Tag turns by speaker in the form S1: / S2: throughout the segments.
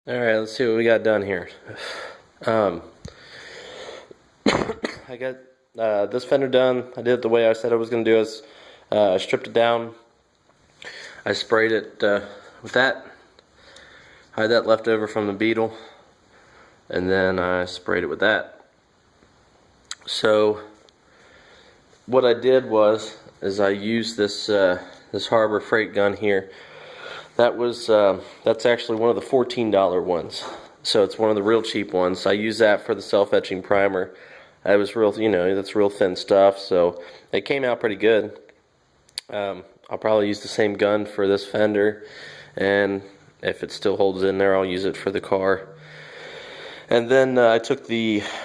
S1: Alright, let's see what we got done here. Um, I got this fender done. I did it the way I said I was going to do it. I stripped it down. I sprayed it with that. I had that left over from the Beetle. And then I sprayed it with that. So what I did is I used this this Harbor Freight gun here. That's actually one of the $14 ones. So it's one of the real cheap ones. I use that for the self-etching primer. It was real, that's real thin stuff. So it came out pretty good. I'll probably use the same gun for this fender, and if it still holds in there, I'll use it for the car. And then I took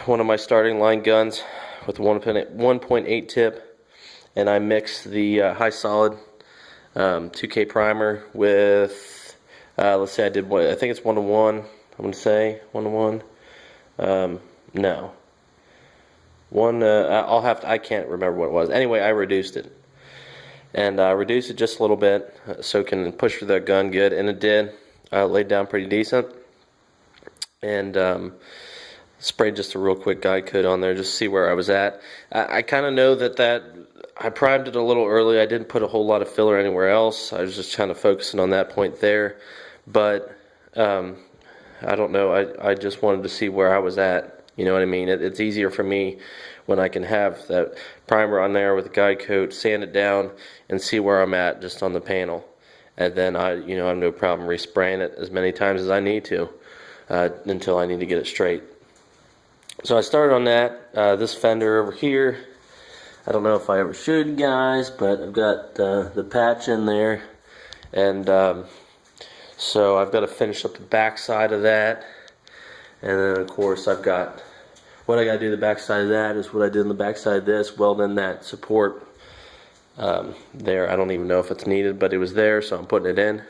S1: one of my starting line guns with 1.8 tip, and I mixed the high solid 2K primer with, let's say I did what, I think it's 1:1, I'm going to say 1:1, no, I can't remember what it was. Anyway, I reduced it, and I reduced it just a little bit so it can push through that gun good, and it did. Laid down pretty decent, and sprayed just a real quick guide coat on there just to see where I was at. I kind of know that I primed it a little early. I didn't put a whole lot of filler anywhere else. I was just kind of focusing on that point there. But I don't know. I just wanted to see where I was at. You know what I mean? It's easier for me when I can have that primer on there with a guide coat, sand it down, and see where I'm at just on the panel. And then I have no problem respraying it as many times as I need to until I need to get it straight. So I started on that. This fender over here, I don't know if I ever showed you guys, but I've got the patch in there, and so I've got to finish up the back side of that, and then of course I've got what I got to do. The back side of that is what I did on the back side of this. Weld in that support there. I don't even know if it's needed, but it was there, so I'm putting it in.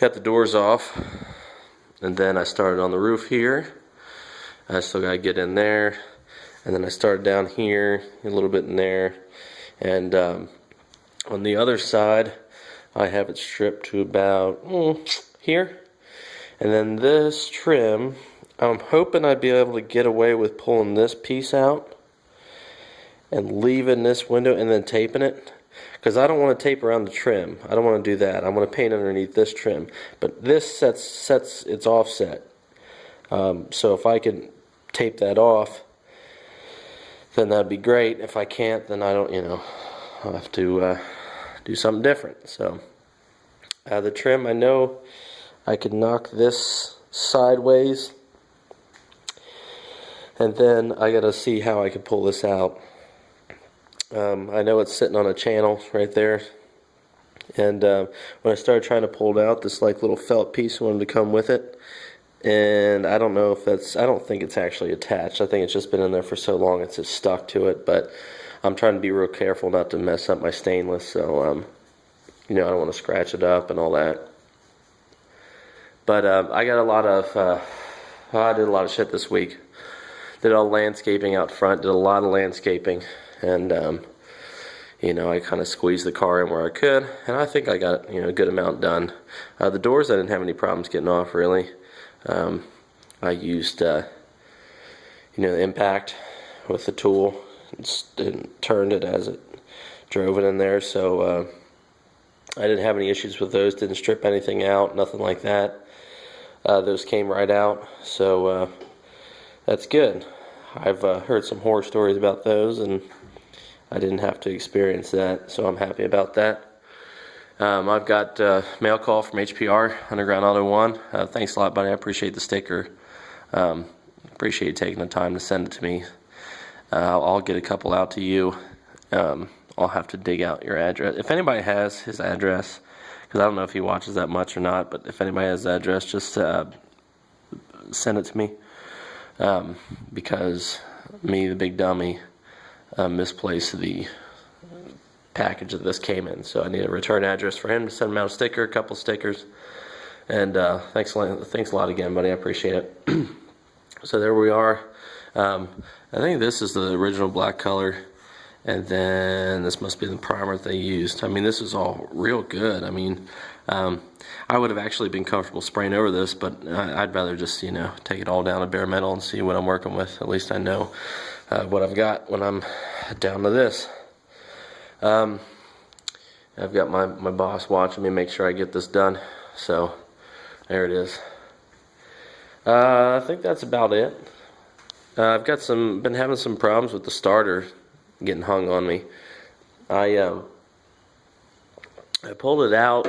S1: Got the doors off, and then I started on the roof here. I still got to get in there. And then I started down here, a little bit in there. And on the other side, I have it stripped to about here. And then this trim, I'm hoping I'd be able to get away with pulling this piece out and leaving this window and then taping it. Because I don't want to tape around the trim. I don't want to do that. I want to paint underneath this trim. But this sets its offset. So if I can tape that off, then that'd be great. If I can't, then I don't, I'll have to do something different. So the trim, I know I could knock this sideways, and then I gotta see how I can pull this out. I know it's sitting on a channel right there, and when I started trying to pull it out, this little felt piece wanted to come with it. And I don't know if I don't think it's actually attached. I think it's just been in there for so long it's just stuck to it. But I'm trying to be real careful not to mess up my stainless. So, I don't want to scratch it up and all that. But I got a lot of, I did a lot of shit this week. Did all landscaping out front, did a lot of landscaping. And, I kind of squeezed the car in where I could. And I think I got, a good amount done. The doors, I didn't have any problems getting off, really. I used, the impact with the tool and turned it as it drove it in there. So I didn't have any issues with those. Didn't strip anything out, nothing like that. Those came right out. So that's good. I've heard some horror stories about those, and I didn't have to experience that. So I'm happy about that. I've got a mail call from HPR, Underground Auto 1. Thanks a lot, buddy. I appreciate the sticker. Appreciate you taking the time to send it to me. I'll get a couple out to you. I'll have to dig out your address. If anybody has his address, because I don't know if he watches that much or not, but if anybody has his address, just send it to me. Because me, the big dummy, misplaced the package that this came in, so I need a return address for him to send him out a sticker, a couple stickers, and thanks a lot again, buddy. I appreciate it. So there we are. I think this is the original black color, And then this must be the primer that they used. I mean, this is all real good. I mean, I would have actually been comfortable spraying over this, but I'd rather just, you know, take it all down to bare metal and see what I'm working with. At least I know what I've got when I'm down to this. I've got my boss watching me make sure I get this done. So there it is. I think that's about it. I've got been having some problems with the starter getting hung on me. I pulled it out,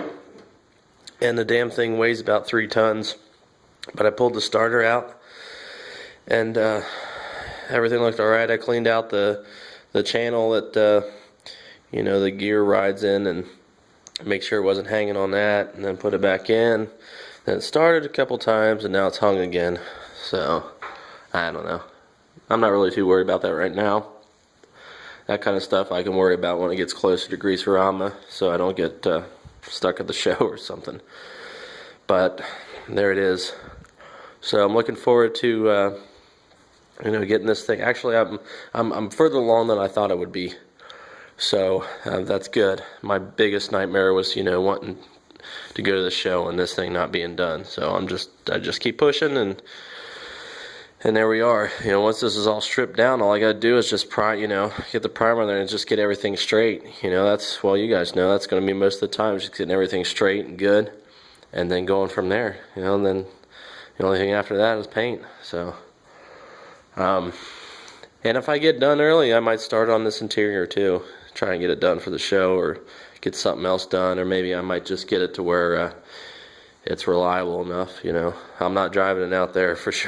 S1: and the damn thing weighs about 3 tons. But I pulled the starter out, and everything looked alright. I cleaned out the channel that you know, the gear rides in, and make sure it wasn't hanging on that, and then put it back in. Then it started a couple times, and now it's hung again. So I don't know. I'm not really too worried about that right now. That kind of stuff I can worry about when it gets closer to Greaserama, so I don't get stuck at the show or something. But there it is. So I'm looking forward to you know, getting this thing. Actually, I'm further along than I thought I would be. So that's good. My biggest nightmare was, you know, wanting to go to the show and this thing not being done. So I just keep pushing, and there we are. You know, once this is all stripped down, all I gotta do is just you know, get the primer on there and just get everything straight. You know, well, you guys know that's gonna be most of the time, just getting everything straight and good, and then going from there. You know, and then the only thing after that is paint. So, and if I get done early, I might start on this interior too. Try and get it done for the show, or get something else done, or maybe I might just get it to where it's reliable enough. You know, I'm not driving it out there for sure.